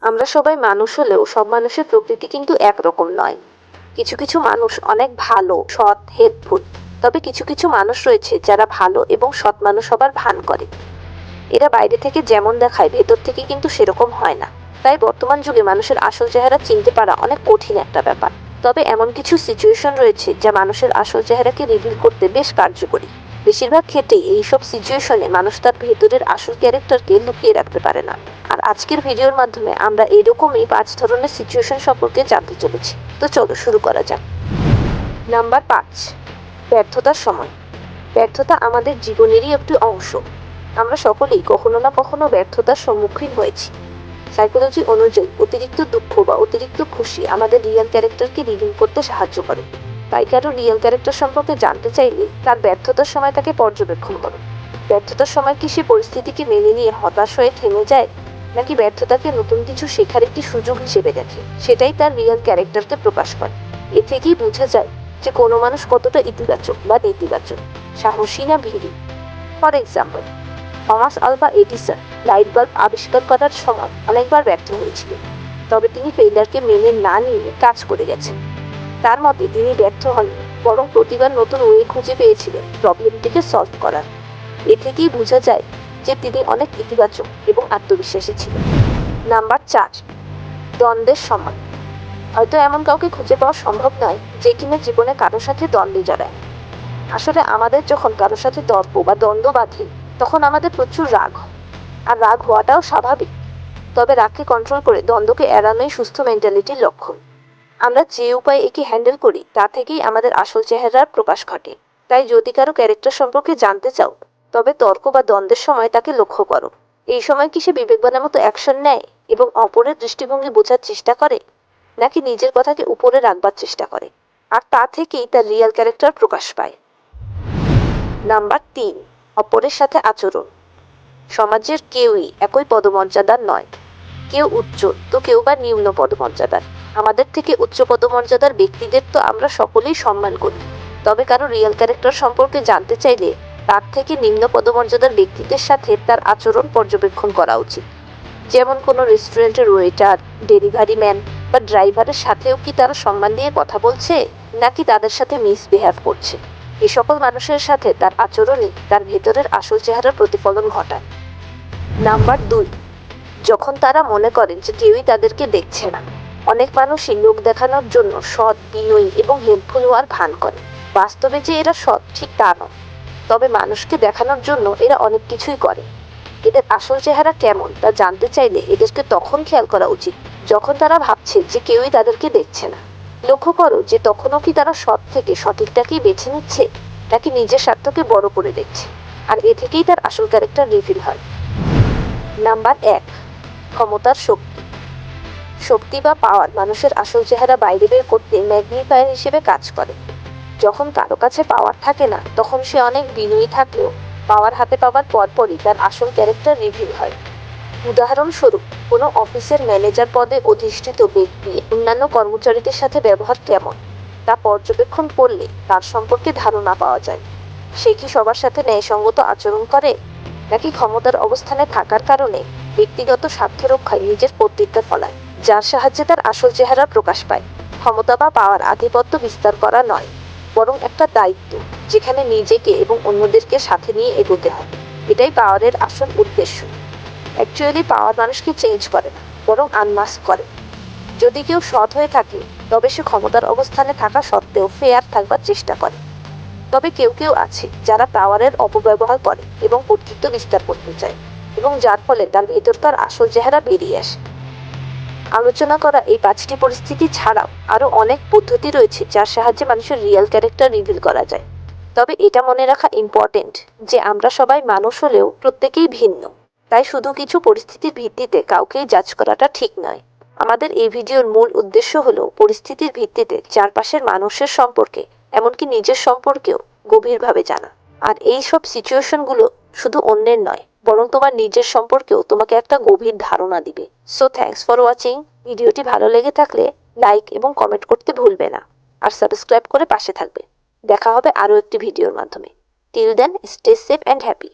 আমরা সবাই মানুষ হলেও সব মানুষের প্রকৃতি কিন্তু একরকম নয়। কিছু কিছু মানুষ অনেক ভালো, সৎ, হেল্পফুল। তবে কিছু কিছু মানুষ রয়েছে যারা ভালো এবং সৎ মানুষ হবার ভান করে। এরা বাইরে থেকে যেমন দেখায় ভেতর থেকে কিন্তু সেরকম হয় না। তাই বর্তমান যুগে মানুষের আসল চেহারা চিনতে পারা অনেক কঠিন একটা ব্যাপার। তবে এমন কিছু সিচুয়েশন রয়েছে যা মানুষের আসল চেহারাকে রিভিল করতে বেশ কার্যকরী। বেশিরভাগ ক্ষেত্রেই এইসব সিচুয়েশনে মানুষ তার ভেতরের আসল ক্যারেক্টারকে লুকিয়ে রাখতে পারে না। আর আজকের ভিডিওর মাধ্যমে আমরা এরকমই 5 ধরনের সিচুয়েশন সম্পর্কে জানতে চলেছি। তো চলো শুরু করা যাক। নাম্বার 5, ব্যর্থতার সময়। ব্যর্থতা আমাদের জীবনেরই একটি অংশ। আমরা সকলেই কখনো না কখনো ব্যর্থতার সম্মুখীন হয়েছি। সাইকোলজি অনুযায়ী অতিরিক্ত দুঃখ বা অতিরিক্ত খুশি আমাদের রিয়েল ক্যারেক্টারকে রিভিল করতে সাহায্য করে। তাই কারো রিয়েল ক্যারেক্টার সম্পর্কে জানতে চাইলে তার ব্যর্থতার সময় তাকে পর্যবেক্ষণ করো। ব্যর্থতার সময় কি সে পরিস্থিতিকে মেনে নিয়ে হতাশ হয়ে থেমে যায়, নাকি ব্যর্থতাকে নতুন কিছু শেখার একটি সুযোগ হিসেবে দেখে, সেটাই তার রিয়েল ক্যারেক্টারকে প্রকাশ করে। এ থেকেই বোঝা যায় যে কোনো মানুষ কতটা ইতিবাচক বা নেতিবাচক, সাহসী না ভীরু। For example, Thomas Alva Edison light bulb আবিষ্কার করার সময় অনেকবার ব্যর্থ হয়েছিলেন। তবে তিনি ফেইলারকে মেনে না নিয়ে কাজ করে গেছেন। তার মতে তিনি ব্যর্থ হননি, বরং প্রতিবার নতুন ওয়ে খুঁজে পেয়েছিলেন প্রবলেমটিকে সলভ করার। এ থেকেই বোঝা যায় যে তিনি অনেক ইতিবাচক এবং আত্মবিশ্বাসী ছিলেন। নাম্বার 4, দ্বন্দ্বের সময়। হয়তো এমন কাউকে খুঁজে পাওয়া সম্ভব নয় যে কিনা জীবনে কারোর সাথে দ্বন্দ্বে জড়ায়। আসলে আমাদের যখন কারোর সাথে তর্ক বা দ্বন্দ্ব বাঁধে, তখন আমাদের প্রচুর রাগ হয়। আর রাগ হওয়াটাও স্বাভাবিক। তবে রাগকে কন্ট্রোল করে দ্বন্দ্বকে এড়ানোই সুস্থ মেন্টালিটির লক্ষণ। আমরা যে উপায়ে একে হ্যান্ডেল করি তা থেকেই আমাদের আসল চেহারার প্রকাশ ঘটে। তাই যদি কারো ক্যারেক্টার সম্পর্কে জানতে চাও, তবে তর্ক বা দ্বন্দ্বের সময় তাকে লক্ষ্য করো। এই সময় কি সে বিবেকবানের মতো অ্যাকশন নেয় এবং অপরের দৃষ্টিভঙ্গি বোঝার চেষ্টা করে, নাকি নিজের কথাকে উপরে রাখবার চেষ্টা করে। আর তা থেকেই তার রিয়েল ক্যারেক্টার প্রকাশ পায়। নাম্বার 3, অপরের সাথে আচরণ। সমাজের কেউই একই পদমর্যাদার নয়। কেউ উচ্চ তো কেউ বা নিম্ন পদমর্যাদার। আমাদের থেকে উচ্চ পদমর্যাদার ব্যক্তিদের তো আমরা সকলেই সম্মান করি। তবে কারো রিয়েল ক্যারেক্টার সম্পর্কে জানতে চাইলে তার থেকে নিম্ন পদমর্যাদার ব্যক্তিদের সাথে তার আচরণ পর্যবেক্ষণ করা উচিত। যেমন কোনো রেস্টুরেন্টের ওয়েটার, ডেলিভারি ম্যান বা ড্রাইভারের সাথেও কি তারা সম্মান দিয়ে কথা বলছে, নাকি তাদের সাথে মিসবিহেভ করছে। এ সকল মানুষের সাথে তার আচরণই তার ভেতরের আসল চেহারার প্রতিফলন ঘটায়। নাম্বার 2, যখন তারা মনে করেন যে কেউই তাদেরকে দেখছে না। অনেক মানুষই লোক দেখানোর জন্য সৎ, বিনয়ী এবং হেল্পফুল হওয়ার ভান করে। বাস্তবে যে এরা সৎ ঠিক তা নয়। তবে মানুষকে দেখানোর জন্য এরা অনেক কিছুই করে। এদের আসল চেহারা কেমন তা জানতে চাইলে এদেরকে তখন খেয়াল করা উচিত যখন তারা ভাবছে যে কেউই তাদেরকে দেখছে না। লক্ষ্য করো যে তখনও কি তারা সৎ থেকে সঠিকটাকেই বেছে নিচ্ছে, নাকি নিজের স্বার্থকে বড় করে দেখছে। আর এ থেকেই তার আসল ক্যারেক্টার রিভিল হয়। নাম্বার 1, ক্ষমতার শক্তি। শক্তি বা পাওয়ার মানুষের আসল চেহারা বাইরে বের করতে ম্যাগনিফায়ার হিসেবে কাজ করে। যখন কারো কাছে পাওয়ার থাকে না, তখন সে অনেক বিনয়ী থাকলেও পাওয়ার হাতে পাওয়ার পরপরই তার আসল ক্যারেক্টার রিভিল হয়। উদাহরণস্বরূপ, কোনো অফিসের ম্যানেজার পদে অধিষ্ঠিত ব্যক্তি অন্যান্য কর্মচারীদের সাথে ব্যবহার কেমন তা পর্যবেক্ষণ করলে তার সম্পর্কে ধারণা পাওয়া যায়। সে কি সবার সাথে ন্যায়সঙ্গত আচরণ করে, নাকি ক্ষমতার অবস্থানে থাকার কারণে ব্যক্তিগত স্বার্থ রক্ষায় নিজের কর্তৃত্ব ফলায়, যার সাহায্যে তার আসল চেহারা প্রকাশ পায়। ক্ষমতা বা পাওয়ার আধিপত্য বিস্তার করা নয়, বরং একটা দায়িত্ব, যেখানে নিজেকে এবং অন্যদেরকে সাথে নিয়ে এগোতে হয়। এটাই পাওয়ারের আসল উদ্দেশ্য। অ্যাকচুয়ালি পাওয়ার মানুষকে চেঞ্জ করে না, বরং আনমাস্ক করে। যদি কেউ সৎ হয়ে থাকে, তবে সে ক্ষমতার অবস্থানে থাকা সত্ত্বেও ফেয়ার থাকবার চেষ্টা করে। তবে কেউ কেউ আছে যারা পাওয়ারের অপব্যবহার করে এবং কর্তৃত্ব বিস্তার করতে চায়, এবং যার ফলে তার ভেতরকার আসল চেহারা বেরিয়ে আসে। আলোচনা করা এই 5টি পরিস্থিতি ছাড়াও আরও অনেক পদ্ধতি রয়েছে যার সাহায্যে মানুষের রিয়েল ক্যারেক্টার রিভিল করা যায়। তবে এটা মনে রাখা ইম্পর্টেন্ট যে আমরা সবাই মানুষ হলেও প্রত্যেকেই ভিন্ন। তাই শুধু কিছু পরিস্থিতির ভিত্তিতে কাউকেই জাজ করাটা ঠিক নয়। আমাদের এই ভিডিওর মূল উদ্দেশ্য হলো পরিস্থিতির ভিত্তিতে চারপাশের মানুষের সম্পর্কে, এমনকি নিজের সম্পর্কেও গভীরভাবে জানা। আর এই সব সিচুয়েশনগুলো শুধু অন্যের নয়, বরং তোমার নিজের সম্পর্কেও তোমাকে একটা গভীর ধারণা দিবে। So thanks for watching. ভিডিওটি ভালো লেগে থাকলে লাইক এবং কমেন্ট করতে ভুলবে না। আর সাবস্ক্রাইব করে পাশে থাকবে। দেখা হবে আরও একটি ভিডিওর মাধ্যমে। Till then, stay safe and happy.